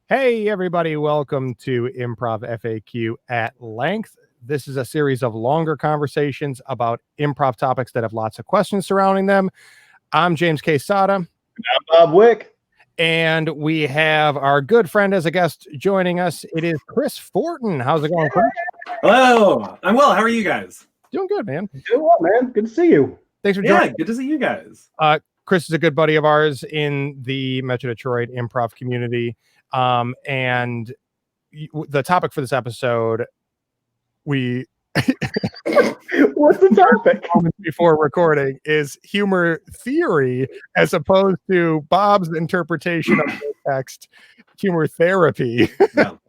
Hey, everybody, welcome to Improv FAQ at Length. This is a series of longer conversations about improv topics that have lots of questions surrounding them. I'm James Quesada. I'm Bob Wick. And we have our good friend as a guest joining us. It is Chris Fortin. How's it going, Chris? Hello. I'm well. How are you guys? Doing good, man. Doing well, man. Good to see you. Thanks for joining. Yeah, good to see you guys. Chris is a good buddy of ours in the Metro Detroit improv community. And the topic for this episode, what's the topic? Before recording is humor theory as opposed to Bob's interpretation of the text, humor therapy. No.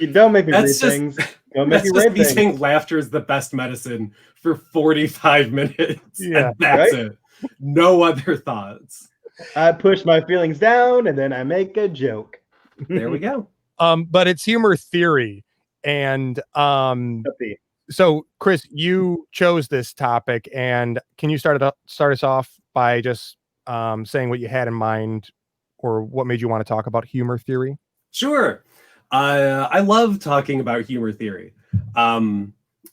You don't make me read things. Don't make me read things. Saying laughter is the best medicine for 45 minutes. Yeah, and that's it. No other thoughts. I push my feelings down and then I make a joke. There we go. But it's humor theory. And so Chris, you chose this topic, and can you start us off by just saying what you had in mind or what made you want to talk about humor theory? Sure. I love talking about humor theory.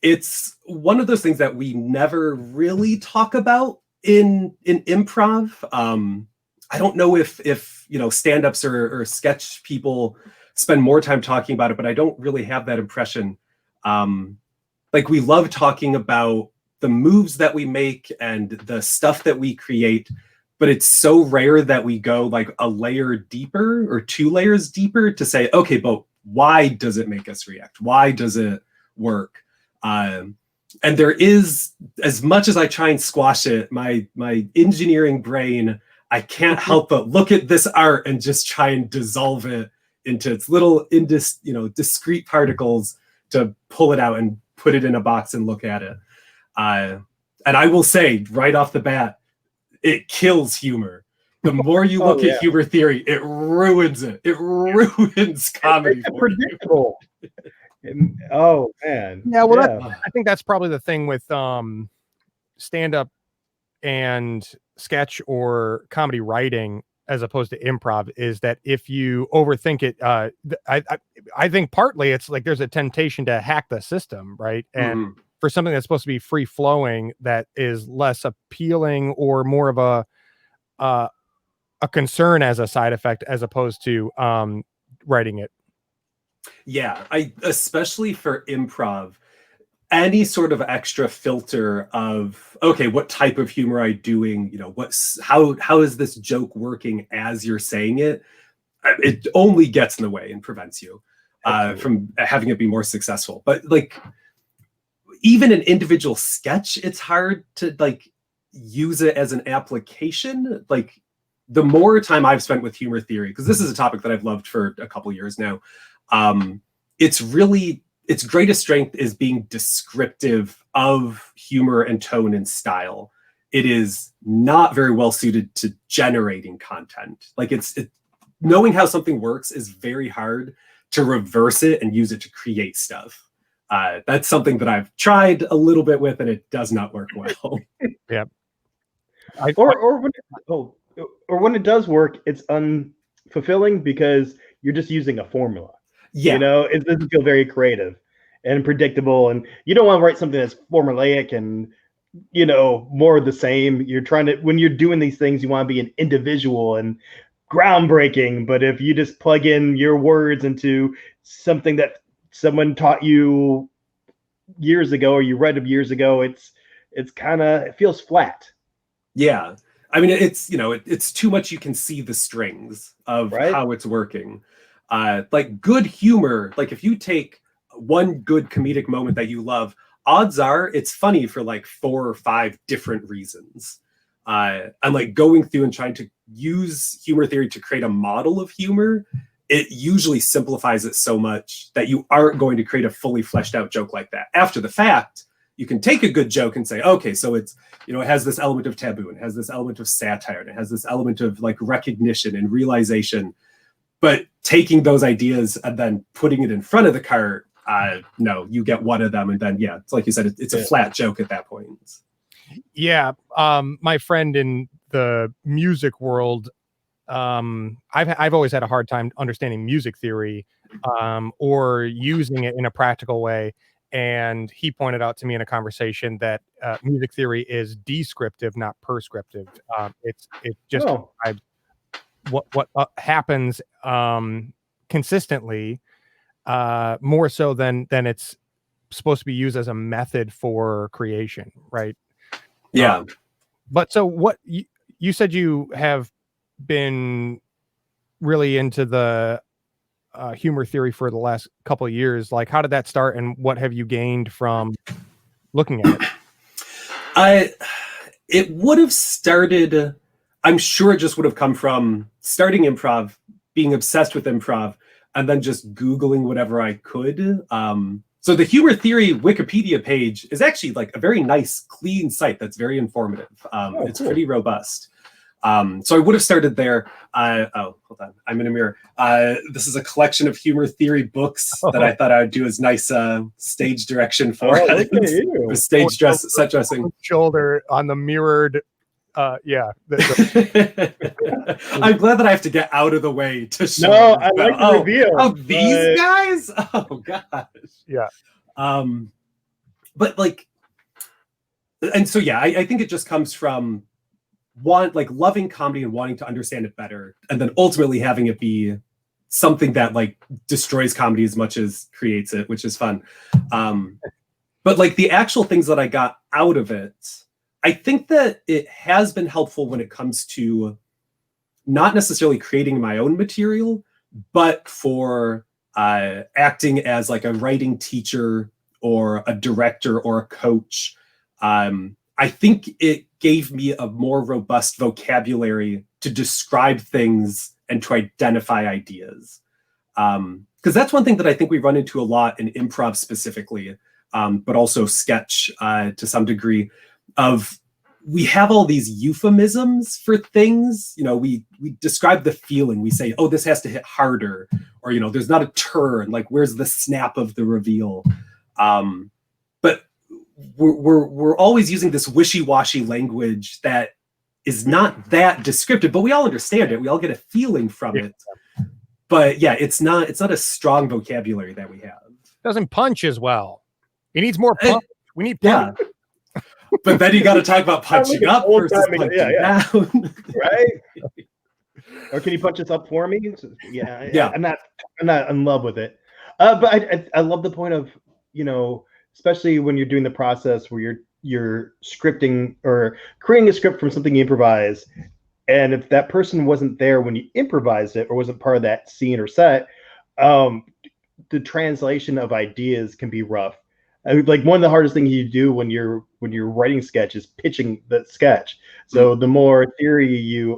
It's one of those things that we never really talk about in improv. I don't know if stand-ups or sketch people spend more time talking about it, but I don't really have that impression. We love talking about the moves that we make and the stuff that we create, but it's so rare that we go like a layer deeper or 2 layers deeper to say, okay, but why does it make us react? Why does it work? And there is, as much as I try and squash it, my engineering brain, I can't help but look at this art and just try and dissolve it into its little discrete particles to pull it out and put it in a box and look at it. And I will say right off the bat, it kills humor. The more you look at humor theory, it ruins it. It ruins comedy. It's predictable. Oh man. Yeah, well, I think that's probably the thing with stand-up and sketch or comedy writing as opposed to improv, is that if you overthink it, I think partly it's like there's a temptation to hack the system, right? And for something that's supposed to be free flowing, that is less appealing or more of a concern as a side effect as opposed to writing it. Yeah, especially for improv, any sort of extra filter of, okay, what type of humor are you doing? How is this joke working as you're saying it? It only gets in the way and prevents you from having it be more successful. But even an individual sketch, it's hard to use it as an application. The more time I've spent with humor theory, because this is a topic that I've loved for a couple years now, its greatest strength is being descriptive of humor and tone and style. It is not very well suited to generating content. Knowing how something works is very hard to reverse it and use it to create stuff. That's something that I've tried a little bit with, and it does not work well. Yeah. Or when it does work, it's unfulfilling because you're just using a formula. Yeah. It doesn't feel very creative and predictable, and you don't want to write something that's formulaic and more of the same. You're trying to, when you're doing these things, you want to be an individual and groundbreaking. But if you just plug in your words into something that someone taught you years ago or you read of years ago, it feels flat. Yeah. I mean, it's too much. You can see the strings of how it's working. Good humor, if you take one good comedic moment that you love, odds are it's funny for 4 or 5 different reasons. And going through and trying to use humor theory to create a model of humor, it usually simplifies it so much that you aren't going to create a fully fleshed out joke like that. After the fact, you can take a good joke and say, okay, so it's, it has this element of taboo, and it has this element of satire, and it has this element of recognition and realization. But taking those ideas and then putting it in front of the cart, no, you get one of them, and then it's like you said, it's a flat joke at that point. Yeah, my friend in the music world I've always had a hard time understanding music theory or using it in a practical way. And he pointed out to me in a conversation that music theory is descriptive, not prescriptive. It just describes what happens consistently, more so than it's supposed to be used as a method for creation, right? Yeah. But so what you said you have been really into the humor theory for the last couple of years. Like, how did that start, and what have you gained from looking at it? It would have started, I'm sure it just would have come from starting improv, being obsessed with improv, and then just Googling whatever I could. So the humor theory Wikipedia page is actually like a very nice, clean site that's very informative. It's pretty robust. So I would have started there. Oh, hold on. I'm in a mirror. This is a collection of humor theory books that I thought I would do as nice stage direction for stage set dressing. Shoulder on the mirrored. Yeah. I'm glad that I have to get out of the way to show. No, I like the reveal. Oh, these guys? Oh gosh. Yeah. But like, and so yeah, I think it just comes from loving comedy and wanting to understand it better, and then ultimately having it be something that like destroys comedy as much as creates it, which is fun. But like the actual things that I got out of it, I think that it has been helpful when it comes to not necessarily creating my own material, but for acting as like a writing teacher or a director or a coach. I think it gave me a more robust vocabulary to describe things and to identify ideas. Because that's one thing that I think we run into a lot in improv specifically, but also sketch to some degree, of we have all these euphemisms for things. You know, we describe the feeling. We say, oh, this has to hit harder, or, you know, there's not a turn, like where's the snap of the reveal? But we're always using this wishy-washy language that is not that descriptive, but we all understand it. We all get a feeling from it. But yeah, it's not a strong vocabulary that we have. Doesn't punch as well. It needs more punch. We need punch. Yeah. But then you got to talk about punching up versus punching down. Right? Or can you punch this up for me? Yeah. I'm not in love with it. But I love the point of, you know, especially when you're doing the process where you're scripting or creating a script from something you improvise, and if that person wasn't there when you improvised it or wasn't part of that scene or set, the translation of ideas can be rough. Like one of the hardest things you do when you're writing sketch is pitching the sketch. So the more theory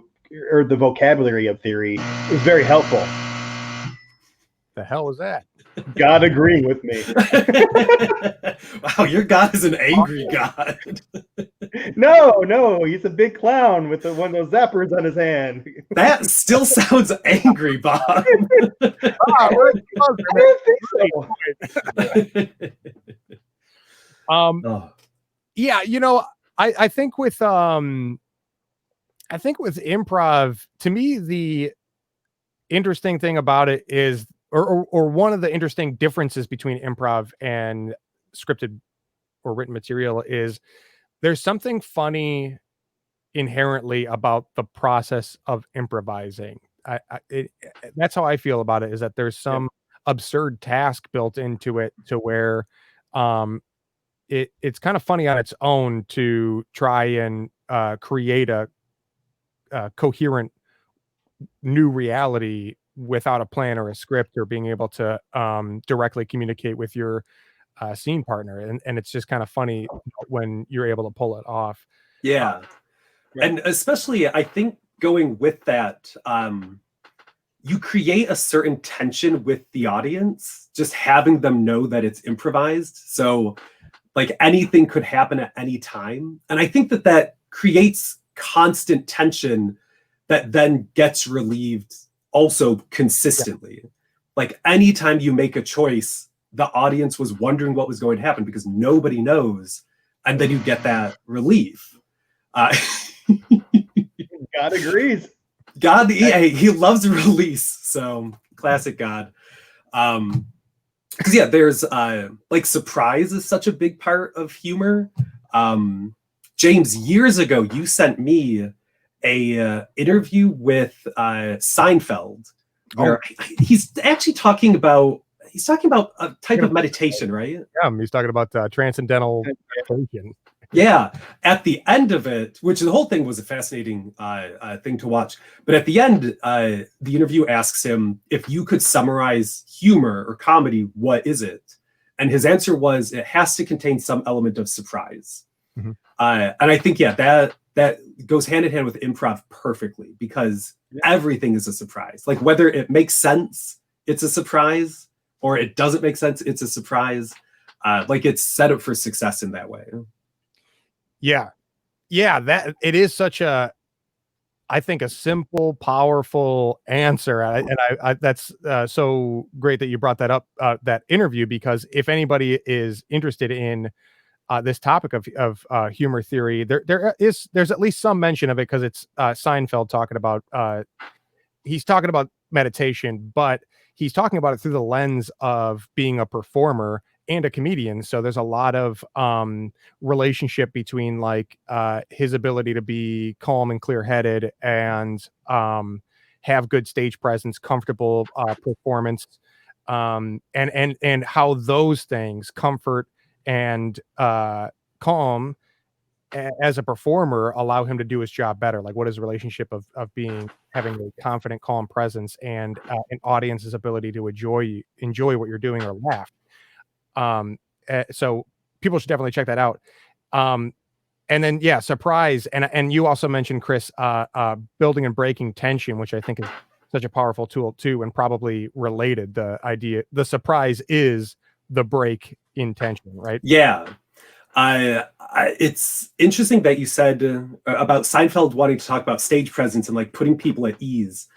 or the vocabulary of theory is very helpful. The hell is that? God agreeing with me. Wow, your God is an angry God. No, he's a big clown with one of those zappers on his hand. That still sounds angry, Bob. I don't think so. Yeah, you know, I think with improv, to me, the interesting thing about it is, or one of the interesting differences between improv and scripted or written material is there's something funny inherently about the process of improvising. That's how I feel about it, is that there's some absurd task built into it to where it's kind of funny on its own to try and create a coherent new reality without a plan or a script, or being able to directly communicate with your scene partner. And it's just kind of funny when you're able to pull it off. Yeah. And especially, I think going with that, you create a certain tension with the audience, just having them know that it's improvised. So like anything could happen at any time. And I think that creates constant tension that then gets relieved also consistently. Like anytime you make a choice, the audience was wondering what was going to happen because nobody knows. And then you get that relief. God agrees. God, he loves release. So classic God. Because yeah, there's like surprise is such a big part of humor. James, years ago, you sent me a interview with Seinfeld, where he's actually talking about a type of meditation, right? Yeah, he's talking about transcendental meditation. Yeah, at the end of it, which the whole thing was a fascinating thing to watch, but at the end, the interview asks him, if you could summarize humor or comedy, what is it? And his answer was, it has to contain some element of surprise. Mm-hmm. And I think, that goes hand in hand with improv perfectly, because everything is a surprise. Like whether it makes sense, it's a surprise, or it doesn't make sense, it's a surprise. Like it's set up for success in that way. Yeah, that it is such a, I think, a simple, powerful answer, and I that's so great that you brought that up, that interview, because if anybody is interested in this topic of humor theory, there's at least some mention of it, because it's Seinfeld talking about he's talking about meditation, but he's talking about it through the lens of being a performer and a comedian. So there's a lot of relationship between like his ability to be calm and clear-headed and have good stage presence, comfortable performance, and how those things, comfort and calm as a performer, allow him to do his job better. Like what is the relationship of having a confident, calm presence and an audience's ability to enjoy what you're doing or laugh. So people should definitely check that out. And then surprise, and you also mentioned, Chris, building and breaking tension, which I think is such a powerful tool too, and probably related. The surprise is the break in tension, right? Yeah. It's interesting that you said about Seinfeld wanting to talk about stage presence and like putting people at ease,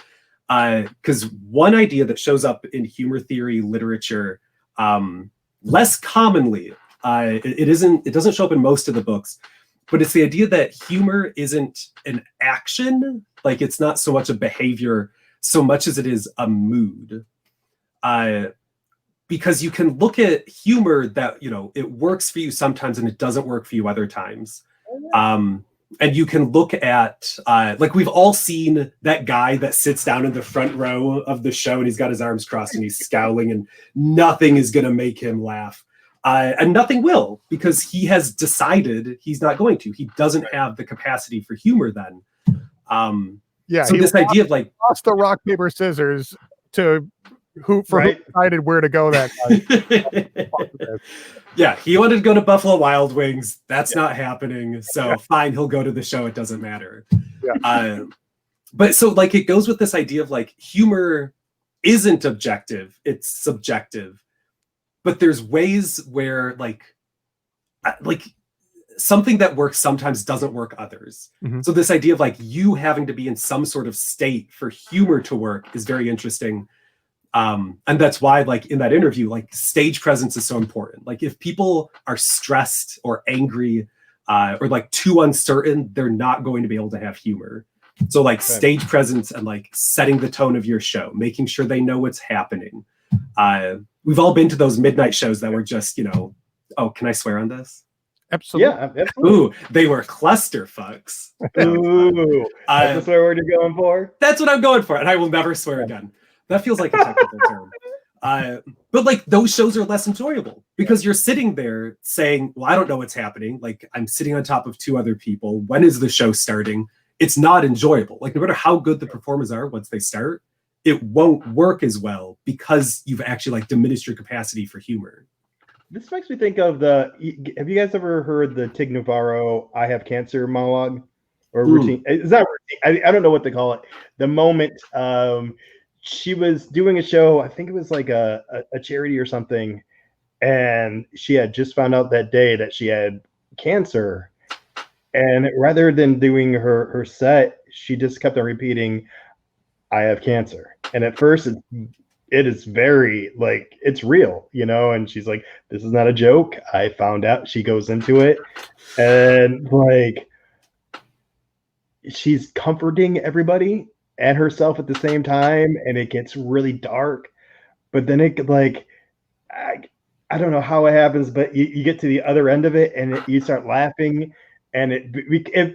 because one idea that shows up in humor theory literature less commonly, it doesn't show up in most of the books, but it's the idea that humor isn't an action, like it's not so much a behavior so much as it is a mood. Because you can look at humor that, it works for you sometimes and it doesn't work for you other times. And you can look at, like we've all seen that guy that sits down in the front row of the show and he's got his arms crossed and he's scowling and nothing is going to make him laugh. And nothing will, because he has decided he's not going to. He doesn't have the capacity for humor then. So this idea of like... lost the rock, paper, scissors to... who decided where to go that night. Yeah, he wanted to go to Buffalo Wild Wings. That's not happening. So fine, he'll go to the show. It doesn't matter. But so like it goes with this idea of like humor isn't objective, it's subjective. But there's ways where like something that works sometimes doesn't work others. Mm-hmm. So this idea of like you having to be in some sort of state for humor to work is very interesting. And that's why, like in that interview, like stage presence is so important. Like if people are stressed or angry or like too uncertain, they're not going to be able to have humor. So like stage presence and like setting the tone of your show, making sure they know what's happening. We've all been to those midnight shows that were just, oh, can I swear on this? Absolutely. Yeah, absolutely. Ooh, they were clusterfucks. Ooh, that's the swear word you're going for? That's what I'm going for, and I will never swear again. That feels like a technical term. But like those shows are less enjoyable because you're sitting there saying, well, I don't know what's happening. Like I'm sitting on top of two other people. When is the show starting? It's not enjoyable. Like no matter how good the performers are, once they start, it won't work as well because you've actually like diminished your capacity for humor. This makes me think of have you guys ever heard the Tig Notaro "I have cancer" monologue or routine? Is that routine? I don't know what they call it. The moment she was doing a show, I think it was like a charity or something, and she had just found out that day that she had cancer, and rather than doing her set, she just kept on repeating, "I have cancer." And at first it is very like it's real, and she's like, this is not a joke. I found out. She goes into it and like she's comforting everybody, and herself at the same time, and it gets really dark. But then it like I don't know how it happens, but you get to the other end of it, and you start laughing, and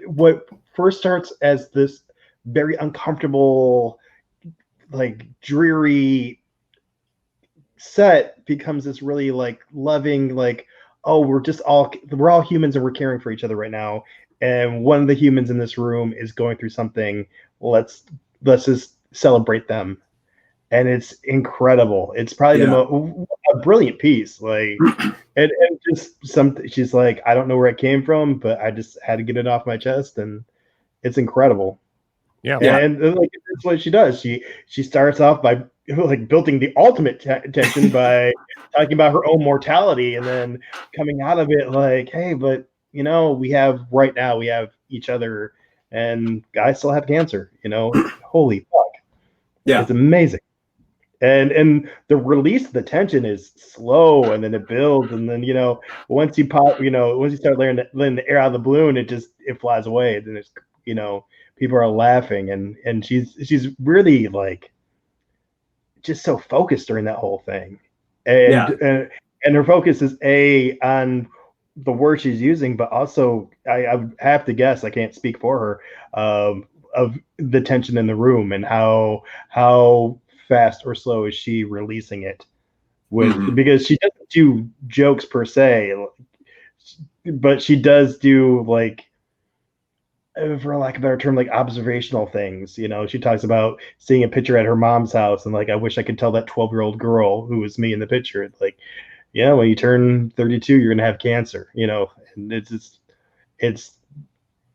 what first starts as this very uncomfortable, like dreary set becomes this really like loving, like, oh, we're all humans and we're caring for each other right now, and one of the humans in this room is going through something. Let's just celebrate them. And it's incredible. It's probably a brilliant piece. Like, and just something. She's like, I don't know where it came from, but I just had to get it off my chest, and it's incredible. Yeah, and like that's what she does. She starts off by like building the ultimate tension by talking about her own mortality, and then coming out of it like, hey, but we have each other, and I still have cancer. Holy fuck, it's amazing. And the release of the tension is slow, and then it builds, and then once you start letting the air out of the balloon, it flies away. And then it's people are laughing, and she's really like just so focused during that whole thing, and her focus is on the word she's using, but also I have to guess, I can't speak for her, of the tension in the room and how fast or slow is she releasing it with, because she doesn't do jokes per se, but she does do, like, for lack of a better term, like observational things. She talks about seeing a picture at her mom's house and like, I wish I could tell that 12-year-old girl who was me in the picture. It's like, when you turn 32, you're gonna have cancer, and it's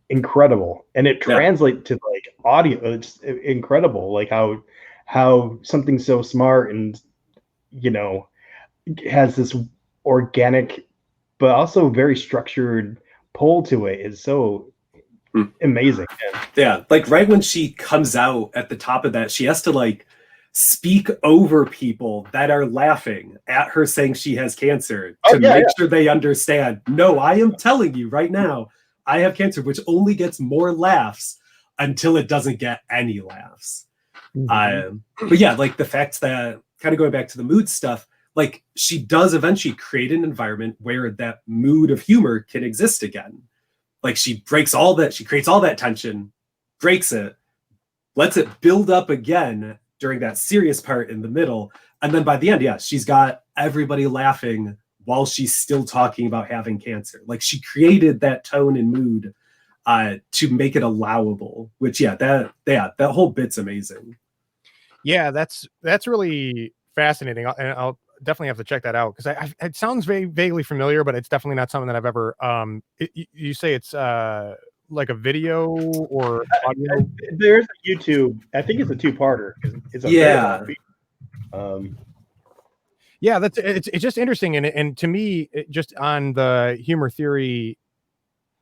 incredible, and it translates to like audio. It's incredible, like how something so smart and has this organic but also very structured pull to it is so amazing. Like right when she comes out at the top of that, she has to like speak over people that are laughing at her saying she has cancer to make sure they understand, no, I am telling you right now I have cancer, which only gets more laughs until it doesn't get any laughs. But yeah, like the fact that, kind of going back to the mood stuff, like she does eventually create an environment where that mood of humor can exist again. Like she creates all that tension, breaks it, lets it build up again during that serious part in the middle. And then by the end, she's got everybody laughing while she's still talking about having cancer. Like she created that tone and mood to make it allowable, which that whole bit's amazing. Yeah, that's really fascinating, and I'll definitely have to check that out, because it sounds very vaguely familiar, but it's definitely not something that I've ever. You say it's like a video or audio? There's a YouTube. I think it's a two-parter. It's it's just interesting, and to me, just on the humor theory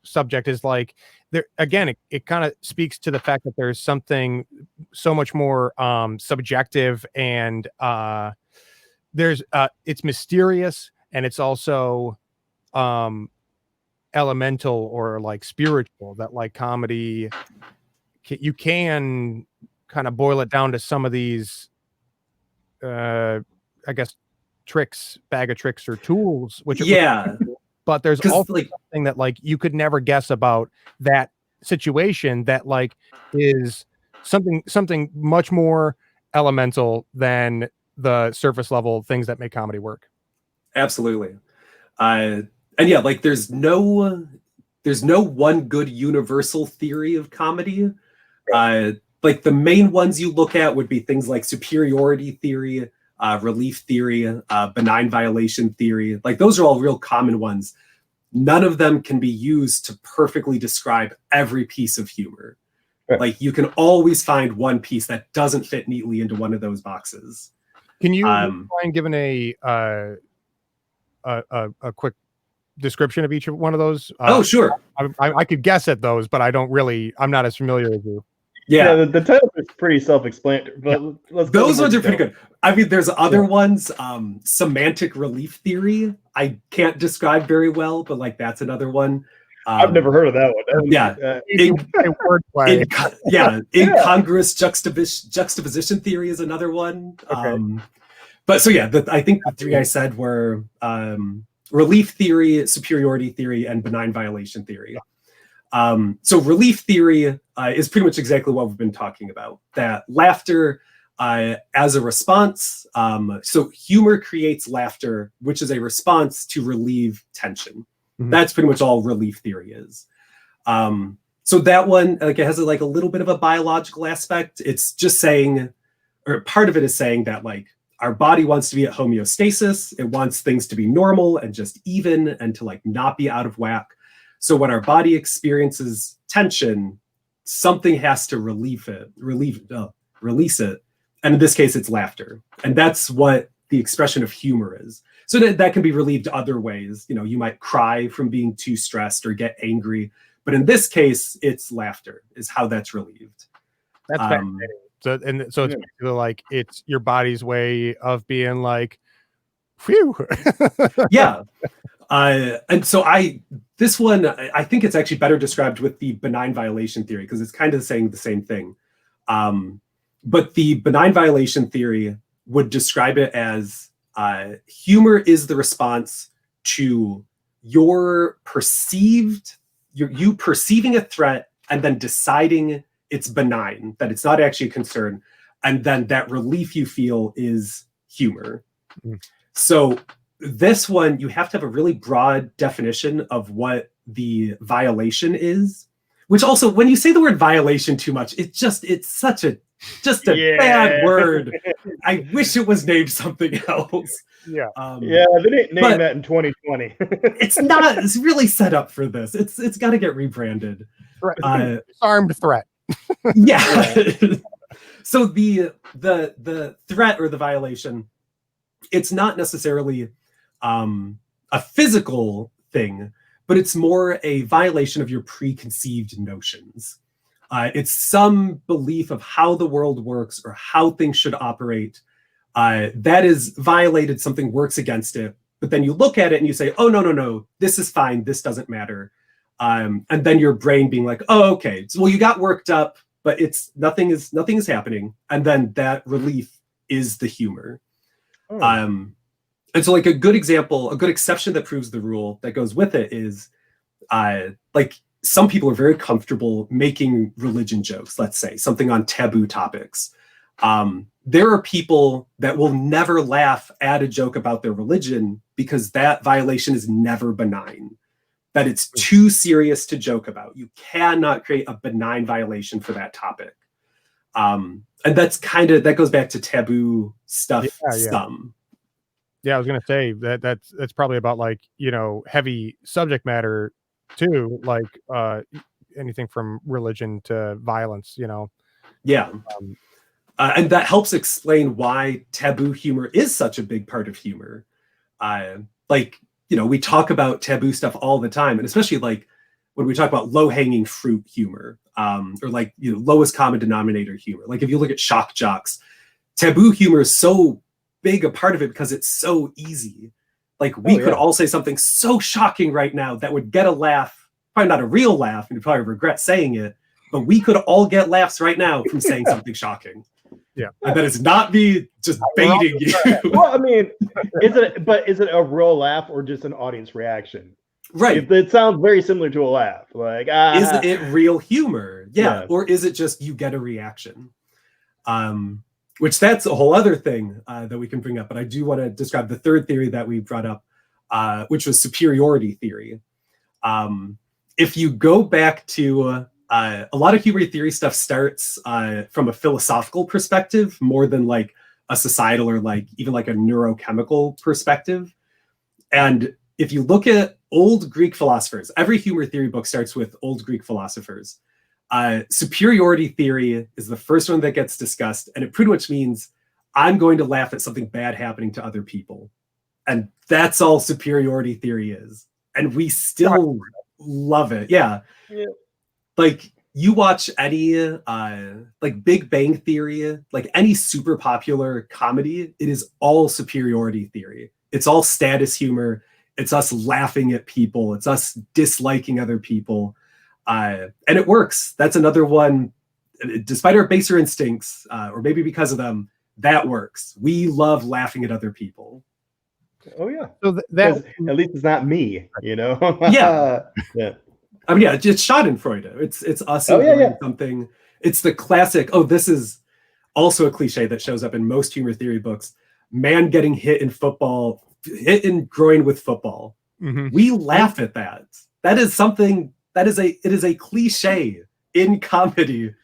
subject, is like, there again, it kind of speaks to the fact that there's something so much more subjective, and there's it's mysterious, and it's also elemental or like spiritual, that like comedy, you can kind of boil it down to some of these I guess bag of tricks or tools, which but there's also like something that like you could never guess about that situation, that like is something much more elemental than the surface level things that make comedy work. Absolutely. And like there's no one good universal theory of comedy. Like the main ones you look at would be things like superiority theory, relief theory, benign violation theory. Like those are all real common ones. None of them can be used to perfectly describe every piece of humor. Right. Like you can always find one piece that doesn't fit neatly into one of those boxes. Can you mind giving a quick description of each of one of those? Sure. I could guess at those, but I'm not as familiar as you. Yeah, the title is pretty self-explanatory, but those ones are pretty good. I mean, there's other ones. Semantic relief theory, I can't describe very well, but like that's another one. I've never heard of that one. Yeah. Wordplay. Incongruous juxtaposition theory is another one. Okay. But so yeah, I think the three I said were relief theory, superiority theory, and benign violation theory. So relief theory is pretty much exactly what we've been talking about. That laughter as a response. So humor creates laughter, which is a response to relieve tension. Mm-hmm. That's pretty much all relief theory is. So that one, like, it has a little bit of a biological aspect. It's just saying, or part of it is saying that like our body wants to be at homeostasis. It wants things to be normal and just even and to like not be out of whack. So when our body experiences tension, something has to release it. And in this case, it's laughter. And that's what the expression of humor is. So that can be relieved other ways. You know, you might cry from being too stressed or get angry. But in this case, it's laughter is how that's relieved. That's fascinating. So it's basically like it's your body's way of being like, phew. Yeah. And so this one, I think it's actually better described with the benign violation theory because it's kind of saying the same thing. But the benign violation theory would describe it as humor is the response to you perceiving a threat and then deciding it's benign, that it's not actually a concern. And then that relief you feel is humor. Mm. So this one, you have to have a really broad definition of what the violation is, which also, when you say the word violation too much, it's such a bad word. I wish it was named something else. Yeah. They didn't name that in 2020. It's really set up for this. It's got to get rebranded. Armed threat. Yeah. So the threat or the violation, it's not necessarily a physical thing, but it's more a violation of your preconceived notions. It's some belief of how the world works or how things should operate. That is violated, something works against it. But then you look at it and you say, oh, no, this is fine. This doesn't matter. And then your brain being like, oh, okay. So, well, you got worked up, but nothing is happening. And then that relief is the humor. Oh. And so like a good example, a good exception that proves the rule that goes with it is like some people are very comfortable making religion jokes, let's say something on taboo topics. There are people that will never laugh at a joke about their religion because that violation is never benign, that it's too serious to joke about. You cannot create a benign violation for that topic. And that goes back to taboo stuff. Yeah, I was gonna say that's probably about like, heavy subject matter too, like anything from religion to violence, Yeah. And that helps explain why taboo humor is such a big part of humor. We talk about taboo stuff all the time, and especially like when we talk about low-hanging fruit humor, or like lowest common denominator humor. Like if you look at shock jocks, taboo humor is so big a part of it because it's so easy. Like we could all say something so shocking right now that would get a laugh, probably not a real laugh, and you'd probably regret saying it, but we could all get laughs right now from saying something shocking. Yeah. And that is not me just baiting you. Well, I mean, is it a real laugh or just an audience reaction? Right. It sounds very similar to a laugh. Like, is it real humor? Yeah. Or is it just you get a reaction? Which that's a whole other thing that we can bring up. But I do want to describe the third theory that we brought up, which was superiority theory. If you go back to a lot of humor theory stuff starts from a philosophical perspective more than like a societal or like even like a neurochemical perspective. And if you look at old Greek philosophers, every humor theory book starts with old Greek philosophers. Superiority theory is the first one that gets discussed, and it pretty much means I'm going to laugh at something bad happening to other people. And that's all superiority theory is. And we still love it. Yeah. Like you watch any like Big Bang Theory, like any super popular comedy, it is all superiority theory. It's all status humor. It's us laughing at people. It's us disliking other people. And it works. That's another one. Despite our baser instincts, or maybe because of them, that works. We love laughing at other people. Oh yeah. So that at least it's not me, Yeah. Yeah. I mean, yeah, it's Schadenfreude. It's us enjoying something. It's the classic. Oh, this is also a cliche that shows up in most humor theory books. Man getting hit in football, hit in groin with football. Mm-hmm. We laugh at that. That is something it is a cliche in comedy,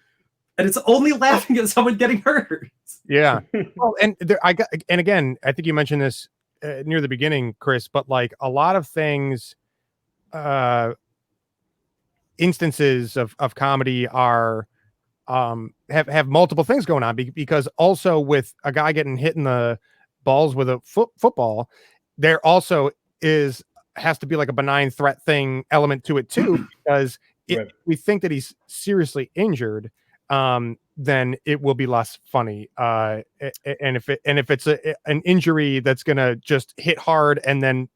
and it's only laughing at someone getting hurt. Yeah. Well, and again, I think you mentioned this near the beginning, Chris, but like a lot of things, instances of comedy are have multiple things going on because also with a guy getting hit in the balls with a football, there also has to be like a benign threat thing element to it too, because if we think that he's seriously injured, then it will be less funny. And if it's an injury that's gonna just hit hard and then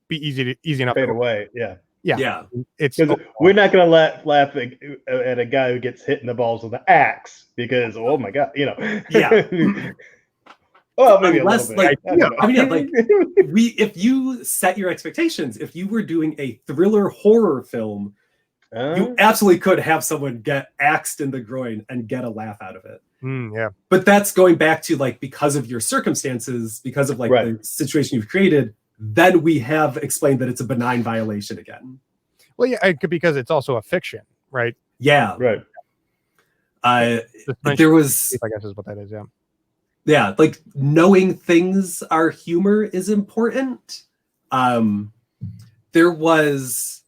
be easy enough fade away, yeah. It's we're not gonna laugh at a guy who gets hit in the balls with an axe because oh my god, Yeah. Well, maybe unless a little bit. If you set your expectations, if you were doing a thriller horror film, you absolutely could have someone get axed in the groin and get a laugh out of it. Yeah. But that's going back to like, because of your circumstances, because of like the situation you've created, then we have explained that it's a benign violation again. Well, yeah, because it's also a fiction, right? Yeah. Right. There was, I guess is what that is. Yeah. Yeah. Like knowing things are humor is important. There was,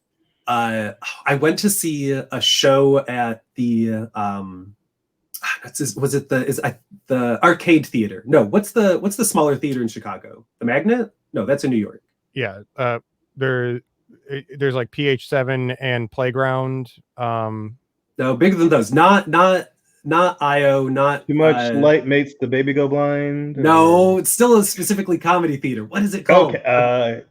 I went to see a show at the, was it the Arcade Theater? No, what's the smaller theater in Chicago? The Magnet? No, that's in New York. Yeah. There's like PH7 and Playground. No, bigger than those. Not IO, not Too Much Light Makes the Baby Go Blind. No, it's still a specifically comedy theater. What is it called? Okay.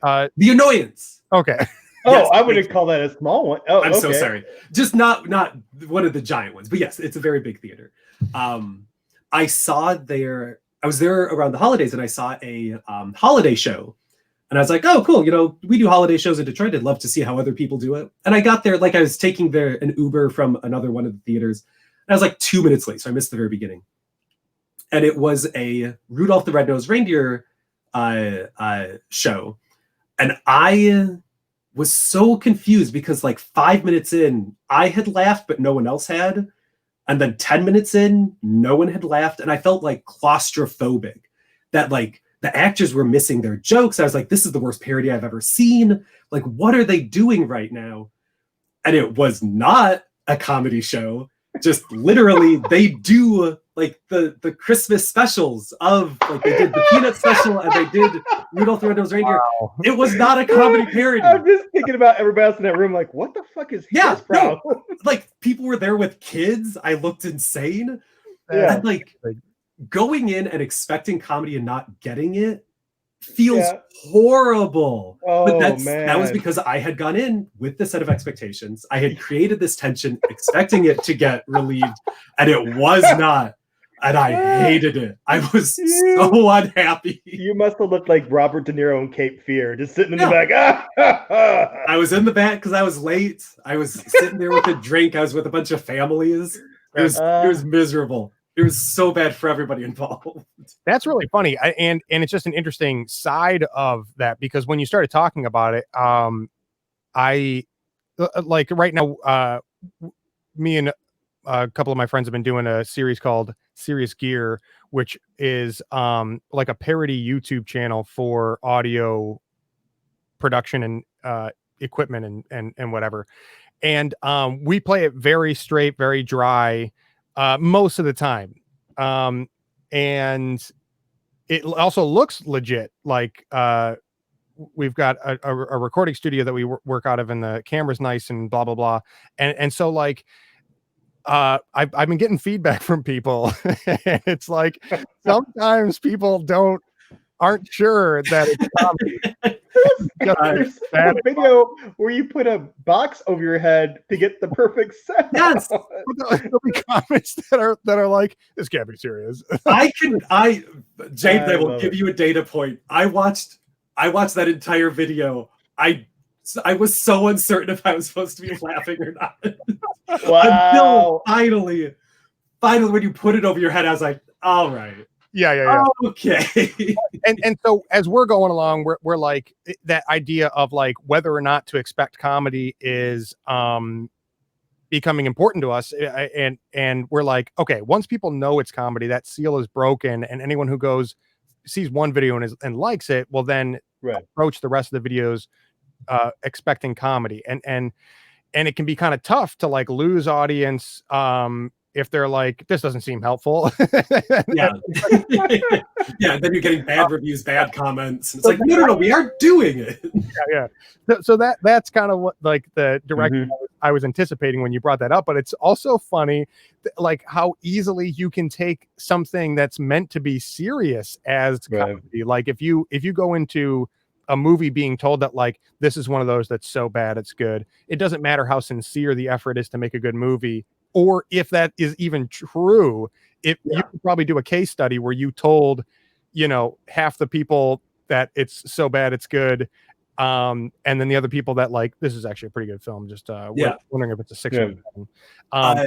The Annoyance. Okay. Yes, I wouldn't call that a small one. Oh, I'm so sorry. Just not one of the giant ones, but yes, it's a very big theater. I was there around the holidays and I saw a holiday show. And I was like, oh, cool. We do holiday shows in Detroit. I'd love to see how other people do it. And I got there, like I was taking an Uber from another one of the theaters. And I was like 2 minutes late, so I missed the very beginning. And it was a Rudolph the Red-Nosed Reindeer show. And I was so confused because like 5 minutes in, I had laughed, but no one else had. And then 10 minutes in, no one had laughed. And I felt like claustrophobic that like the actors were missing their jokes. I was like, this is the worst parody I've ever seen. Like, what are they doing right now? And it was not a comedy show. Just literally, they do like the Christmas specials of like they did the Peanut special and they did Rudolph the Red-Nosed Reindeer. Wow. It was not a comedy parody. I'm just thinking about everybody else in that room, like, what the fuck is his problem? No, like people were there with kids. I looked insane. Yeah. And like going in and expecting comedy and not getting it feels horrible. Oh, but man. That was because I had gone in with the set of expectations. I had created this tension, expecting it to get relieved, and it was not. And I hated it. I was so unhappy. You must have looked like Robert De Niro in Cape Fear, just sitting in the back. I was in the back because I was late. I was sitting there with a drink. I was with a bunch of families. It was miserable. It was so bad for everybody involved. That's really funny. And it's just an interesting side of that, because when you started talking about it, I like right now, me and a couple of my friends have been doing a series called Serious Gear, which is like a parody YouTube channel for audio production and equipment and whatever. And we play it very straight, very dry, most of the time. And it also looks legit. Like we've got a recording studio that we work out of, and the camera's nice and blah, blah, blah. And so like, I've been getting feedback from people. It's like sometimes people aren't sure that it's comedy. There's a video where you put a box over your head to get the perfect sound. Yes. There'll be comments that are like, this can't be serious. James, I will give you a data point. I watched that entire video. I was so uncertain if I was supposed to be laughing or not. Wow. Until finally, when you put it over your head, I was like, all right. Yeah. Okay. and so as we're going along, we're like, that idea of like whether or not to expect comedy is becoming important to us, and we're like, okay, once people know it's comedy, that seal is broken, and anyone who sees one video and likes it will then approach the rest of the videos expecting comedy, and it can be kind of tough to like lose audience if they're like, this doesn't seem helpful. Yeah. Yeah, then you're getting bad reviews, bad comments. It's like, no, we are doing it. Yeah. So that's kind of what like the direction I was anticipating when you brought that up. But it's also funny, like how easily you can take something that's meant to be serious as comedy. Like if you go into a movie being told that like, this is one of those that's so bad it's good, it doesn't matter how sincere the effort is to make a good movie, or if that is even true. You could probably do a case study where you told, half the people that it's so bad it's good, and then the other people that like, this is actually a pretty good film, just wondering if it's a 6 or 7.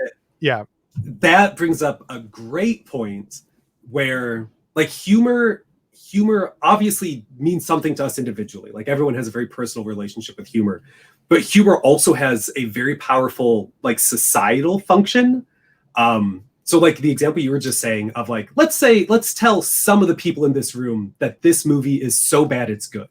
That brings up a great point where like humor obviously means something to us individually. Like everyone has a very personal relationship with humor, but humor also has a very powerful like societal function. So like the example you were just saying of like, let's tell some of the people in this room that this movie is so bad it's good,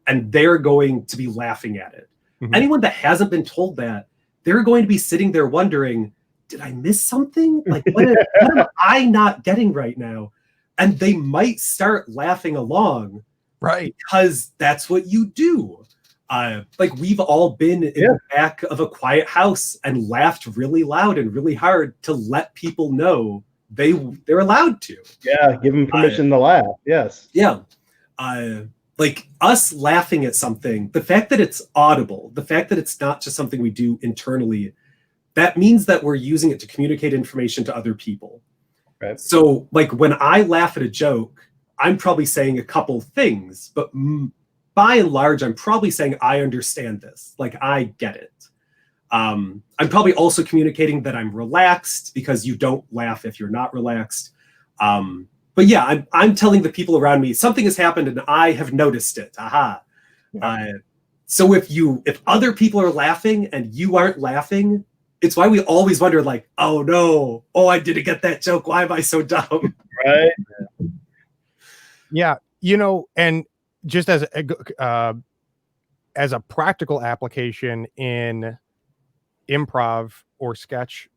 and they're going to be laughing at it. Anyone that hasn't been told that, they're going to be sitting there wondering, did I miss something? Like what am I not getting right now? And they might start laughing along, right? Because that's what you do. Like we've all been in the back of a quiet house and laughed really loud and really hard to let people know they're allowed to. Yeah, give them permission to laugh. Yes. Yeah. Like us laughing at something, the fact that it's audible, the fact that it's not just something we do internally, that means that we're using it to communicate information to other people. Right. So like when I laugh at a joke, I'm probably saying a couple things, but by and large, I'm probably saying I understand this. Like I get it. I'm probably also communicating that I'm relaxed, because you don't laugh if you're not relaxed. But yeah, I'm telling the people around me something has happened and I have noticed it. Aha. So if other people are laughing and you aren't laughing, it's why we always wonder, like, oh no, I didn't get that joke. Why am I so dumb? Right. Yeah. And just as a practical application in improv or sketch,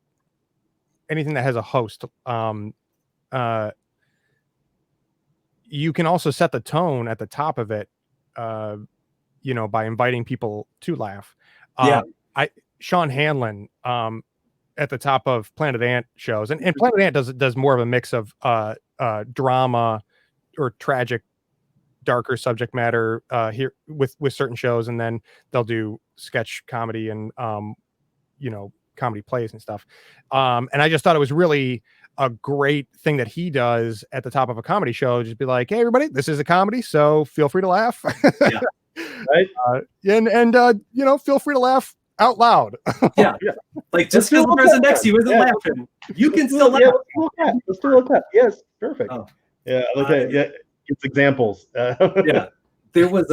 anything that has a host, you can also set the tone at the top of it, by inviting people to laugh. Sean Hanlon, at the top of Planet Ant shows, and Planet Ant does more of a mix of drama or tragic, darker subject matter here with certain shows, and then they'll do sketch comedy and comedy plays and stuff. And I just thought it was really a great thing that he does at the top of a comedy show, just be like, hey everybody, this is a comedy, so feel free to laugh. Right. And feel free to laugh out loud. Yeah. Like just because the person next to you isn't laughing, you can still laugh. Let's do that. Yes, perfect. It's examples. Yeah. There was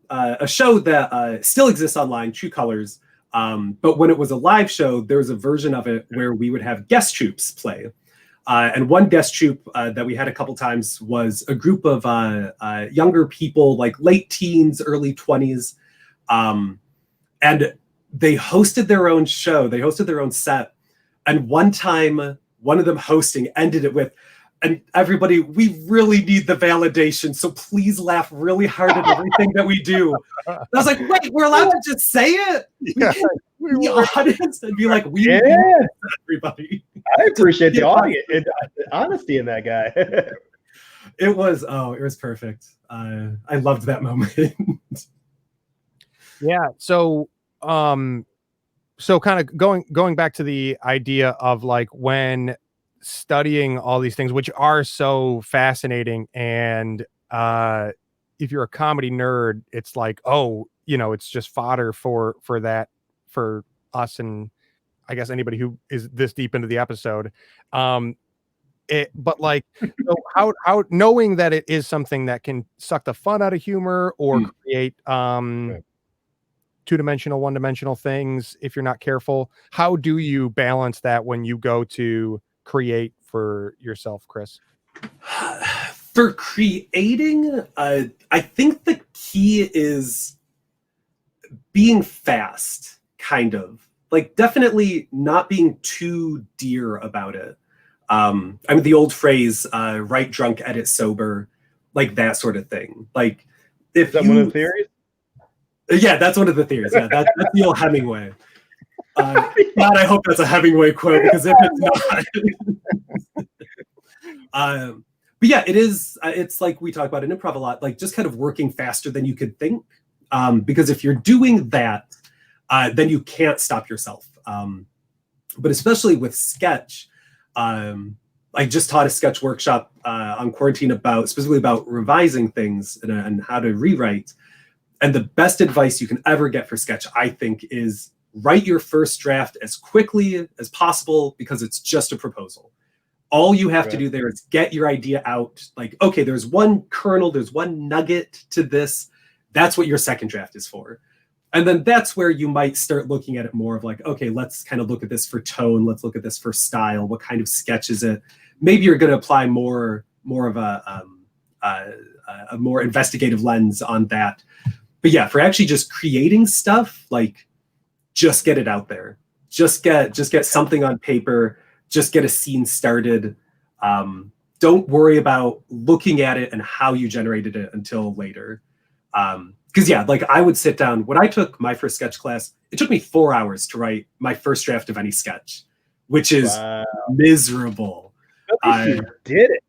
a show that still exists online, True Colors. But when it was a live show, there was a version of it where we would have guest troops play. And one guest troupe that we had a couple times was a group of younger people, like late teens, early 20s. And they hosted their own show. They hosted their own set. And one time, one of them hosting ended it with, and everybody, we really need the validation, so please laugh really hard at everything that we do. And I was like, wait, we're allowed to just say it? We the audience and be like, we need everybody. I appreciate the audience, honesty in that guy. It was perfect. I loved that moment. Yeah. So kind of going back to the idea of like when studying all these things, which are so fascinating, and if you're a comedy nerd, it's like, oh, it's just fodder for that, for us, and I guess anybody who is this deep into the episode. But like, so how knowing that it is something that can suck the fun out of humor or create two-dimensional, one-dimensional things if you're not careful, how do you balance that when you go to create for yourself, Chris? For creating, I think the key is being fast, kind of. Like, definitely not being too dear about it. I mean, the old phrase, write drunk, edit sober, like that sort of thing. Like, if Is that one of the theories? Yeah, that's one of the theories. Yeah, that's the old Hemingway. God, I hope that's a Hemingway quote, because if it's not... but yeah, it is. It's like we talk about in improv a lot, like just kind of working faster than you could think. Because if you're doing that, then you can't stop yourself. But especially with sketch, I just taught a sketch workshop on quarantine specifically about revising things and how to rewrite. And the best advice you can ever get for sketch, I think, is write your first draft as quickly as possible, because it's just a proposal. All you have to do there is get your idea out. Like, okay, there's one kernel, there's one nugget to this. That's what your second draft is for. And then that's where you might start looking at it more of like, okay, let's kind of look at this for tone. Let's look at this for style. What kind of sketch is it? Maybe you're going to apply more of a more investigative lens on that. But yeah, for actually just creating stuff, like, just get it out there. Just get something on paper. Just get a scene started. Don't worry about looking at it and how you generated it until later. Because yeah, like, I would sit down when I took my first sketch class. It took me 4 hours to write my first draft of any sketch, which is miserable. You did it.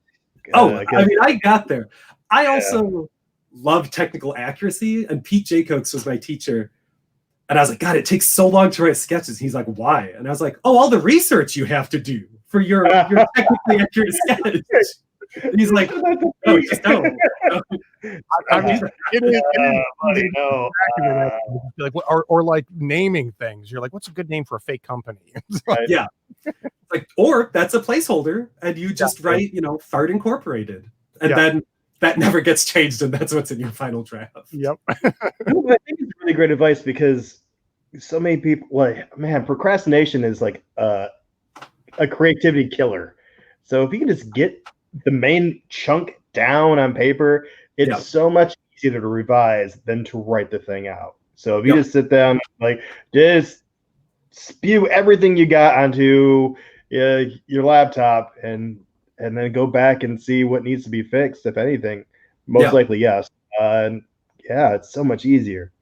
I mean, I got there. I also love technical accuracy, and Pete Jacobs was my teacher. And I was like, God, it takes so long to write sketches. He's like, why? And I was like, oh, all the research you have to do for your technically accurate sketch. And he's like, no, just don't. I mean, it is no. like, or like naming things. You're like, what's a good name for a fake company? Yeah. Like, or that's a placeholder, and you just write, Fart Incorporated. And then that never gets changed, and that's what's in your final draft. Yep. I think it's really great advice, because so many people, like, man, procrastination is like a creativity killer. So if you can just get the main chunk down on paper, it's so much easier to revise than to write the thing out. So if you just sit down, like, just spew everything you got onto your laptop, and then go back and see what needs to be fixed, if anything. Most likely, yes. It's so much easier.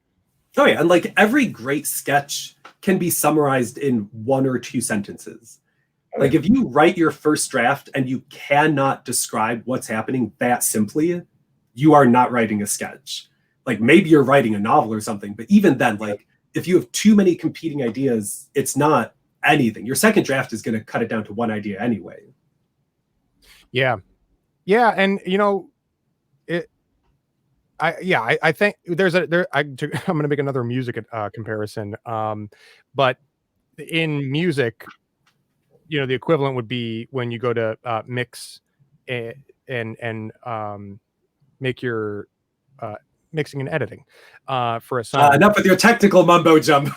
Oh yeah, and like, every great sketch can be summarized in 1 or 2 sentences. Like, if you write your first draft and you cannot describe what's happening that simply, you are not writing a sketch. Like, maybe you're writing a novel or something, but even then, like, if you have too many competing ideas, it's not anything. Your second draft is going to cut it down to one idea anyway. Yeah. And I think I'm going to make another music comparison. But in music, the equivalent would be when you go to mix and make your mixing and editing for a song. Enough with your technical mumbo jumbo.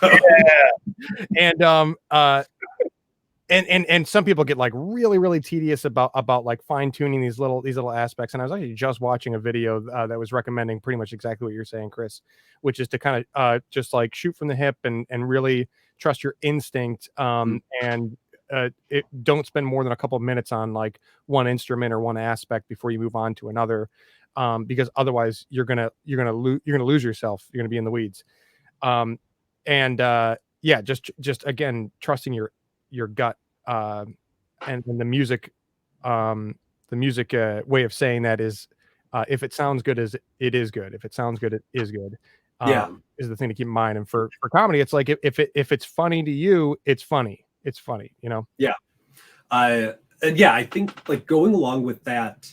And some people get like really, really tedious about like fine tuning these little aspects. And I was actually just watching a video that was recommending pretty much exactly what you're saying, Chris, which is to kind of just like shoot from the hip and really trust your instinct. And don't spend more than a couple of minutes on like one instrument or one aspect before you move on to another, because otherwise you're gonna lose yourself. You're gonna be in the weeds. Just again, trusting your gut, and the music way of saying that is, if it sounds good, it is good. If it sounds good, it is good. is the thing to keep in mind. And for comedy, it's like if it's funny to you, it's funny. It's funny, you know? Yeah. And yeah, I think like going along with that,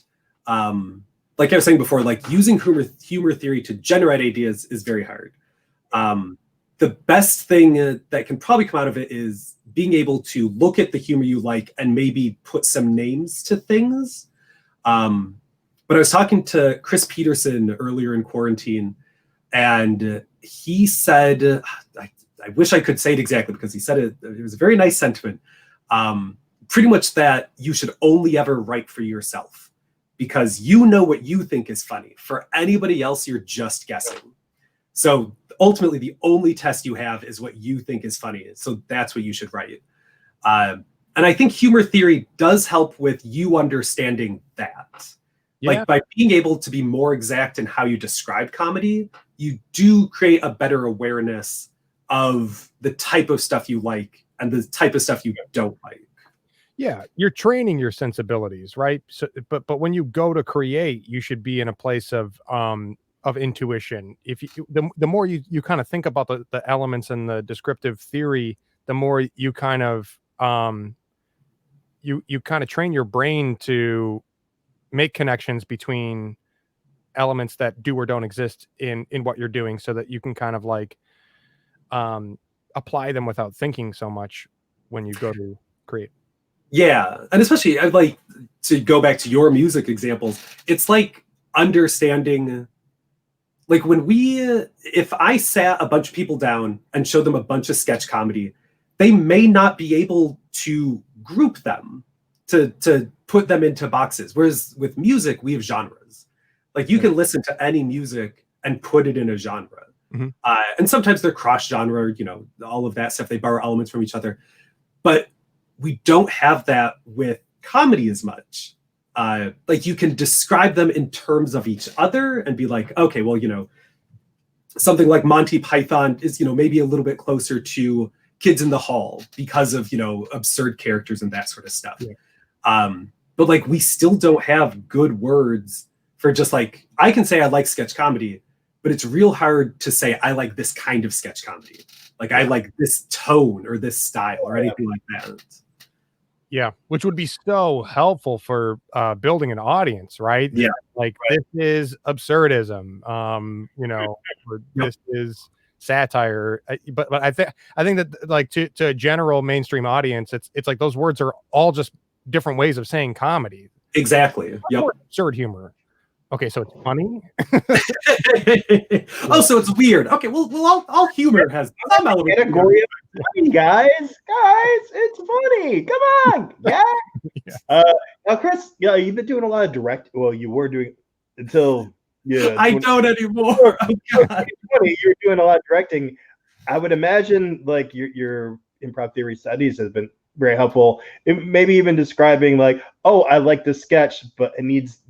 like I was saying before, like using humor theory to generate ideas is very hard. The best thing that can probably come out of it is being able to look at the humor you like and maybe put some names to things. But I was talking to Chris Peterson earlier in quarantine, and he said, I wish I could say it exactly because he said it was a very nice sentiment. Pretty much that you should only ever write for yourself because you know what you think is funny. For anybody else, you're just guessing. So ultimately, the only test you have is what you think is funny. So that's what you should write. And I think humor theory does help with you understanding that. Yeah. Like by being able to be more exact in how you describe comedy, you do create a better awareness of the type of stuff you like and the type of stuff you don't like. Yeah, you're training your sensibilities, right? So, but when you go to create, you should be in a place of intuition. If you, the more you kind of think about the elements and the descriptive theory, the more you kind of you kind of train your brain to make connections between elements that do or don't exist in what you're doing, so that you can kind of like apply them without thinking so much when you go to create. Yeah, and especially I'd like to go back to your music examples. It's like understanding, like when if I sat a bunch of people down and showed them a bunch of sketch comedy, they may not be able to group them, to put them into boxes. Whereas with music, we have genres. Like you can listen to any music and put it in a genre. Mm-hmm. And sometimes they're cross-genre, you know, all of that stuff. They borrow elements from each other. But we don't have that with comedy as much. Like you can describe them in terms of each other and be like, okay, well, you know, something like Monty Python is, you know, maybe a little bit closer to Kids in the Hall because of, you know, absurd characters and that sort of stuff. Yeah. But like, we still don't have good words for just like, I can say I like sketch comedy, but it's real hard to say I like this kind of sketch comedy. Like I like this tone or this style or anything like that. Yeah, which would be so helpful for building an audience, right? Yeah, like right. This is absurdism, you know, or this is satire. But I think that like to a general mainstream audience, it's like those words are all just different ways of saying comedy. Exactly. Yep. Absurd humor. Okay, so it's funny. Oh, so it's weird. Okay, well, all humor has some element. Category of funny, guys. It's funny. Come on, yeah. Now, Chris, yeah, you've been doing a lot of direct. Well, you were doing until I don't anymore. Oh, God. You're doing a lot of directing. I would imagine like your improv theory studies has been very helpful. Maybe even describing like, oh, I like this sketch, but it needs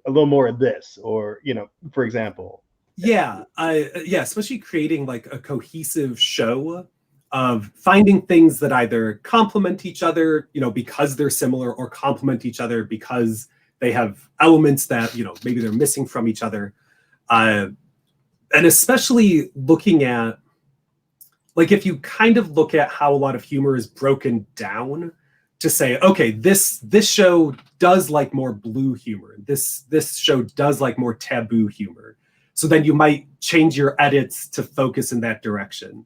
a little more of this, or, you know, for example. Yeah, especially creating like a cohesive show of finding things that either complement each other, you know, because they're similar, or complement each other because they have elements that, you know, maybe they're missing from each other. And especially looking at, like, if you kind of look at how a lot of humor is broken down to say, okay, this show does like more blue humor. This show does like more taboo humor. So then you might change your edits to focus in that direction.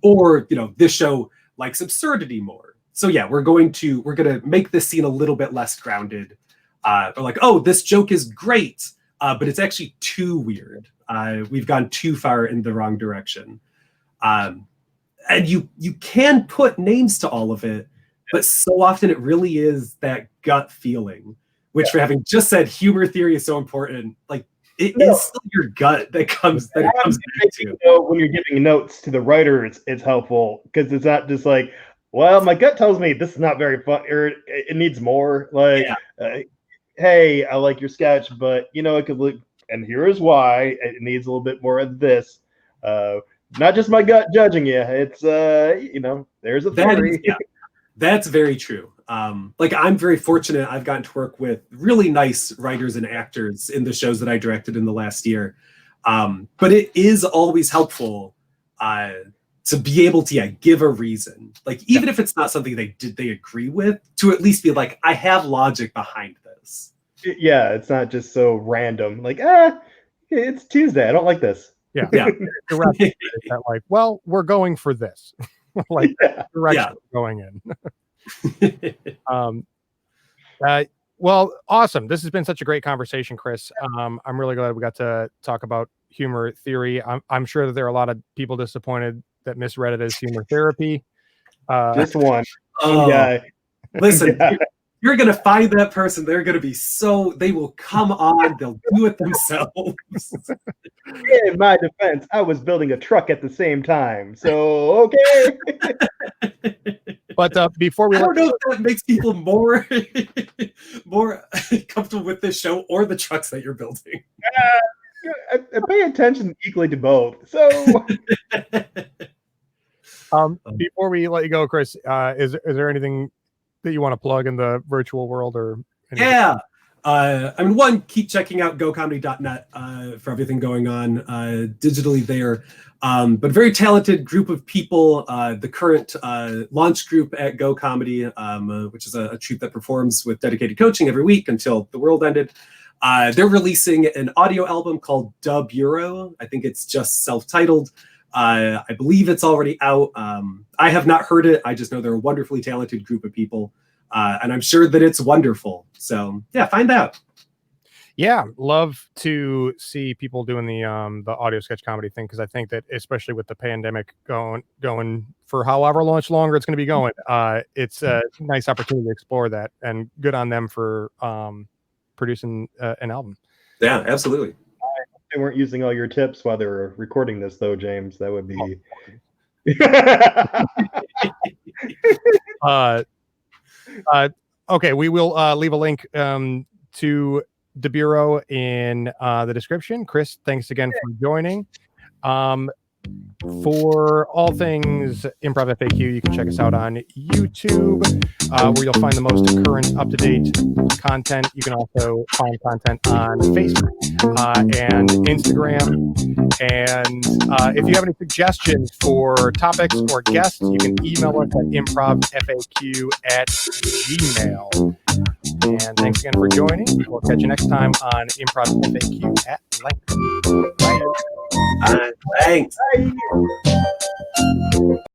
Or, you know, this show likes absurdity more. So yeah, we're gonna make this scene a little bit less grounded. Or like, oh, this joke is great, but it's actually too weird. We've gone too far in the wrong direction. And you can put names to all of it, but so often it really is that gut feeling, which for having just said humor theory is so important, like it is still your gut that comes back to. You know, when you're giving notes to the writer, it's helpful because it's not just like, well, my gut tells me this is not very fun, or it needs more. Like, hey, I like your sketch, but you know, it could look, and here is why it needs a little bit more of this. Not just my gut judging you. It's you know, there's a theory. That's very true. Like I'm very fortunate. I've gotten to work with really nice writers and actors in the shows that I directed in the last year. But it is always helpful to be able to give a reason, like even if it's not something they agree with, to at least be like, I have logic behind this. Yeah, it's not just so random. Like, it's Tuesday. I don't like this. Yeah. Yeah. That, like, well, we're going for this. Like, direction we're going in. Well, awesome. This has been such a great conversation, Chris. I'm really glad we got to talk about humor theory. I'm sure that there are a lot of people disappointed that misread it as humor therapy. Just one. Yeah. Listen, you're going to find that person. They're going to be they will come on. They'll do it themselves. In my defense, I was building a truck at the same time. So, okay. But before we, I don't know if that makes people more comfortable with this show or the trucks that you're building. I pay attention equally to both. So, before we let you go, Chris, is there anything that you want to plug in the virtual world or anything? Yeah. One, keep checking out gocomedy.net for everything going on digitally there. But a very talented group of people, the current launch group at Go Comedy, which is a troupe that performs with dedicated coaching every week until the world ended. They're releasing an audio album called Da Bureau. I think it's just self-titled. I believe it's already out. I have not heard it. I just know they're a wonderfully talented group of people. And I'm sure that it's wonderful. So yeah, find out. Yeah, love to see people doing the audio sketch comedy thing, because I think that especially with the pandemic going for however much longer it's going to be going, it's a nice opportunity to explore that, and good on them for producing an album. Yeah, absolutely. they weren't using all your tips while they were recording this, though, James. That would be. Okay, we will leave a link to the Bureau in the description. Chris, thanks again for joining. For all things Improv FAQ, you can check us out on YouTube, where you'll find the most current, up-to-date content. You can also find content on Facebook and Instagram. And if you have any suggestions for topics or guests, you can email us at improvfaq@gmail.com. And thanks again for joining. We'll catch you next time on Improv FAQ at length. Bye. Thanks. Bye.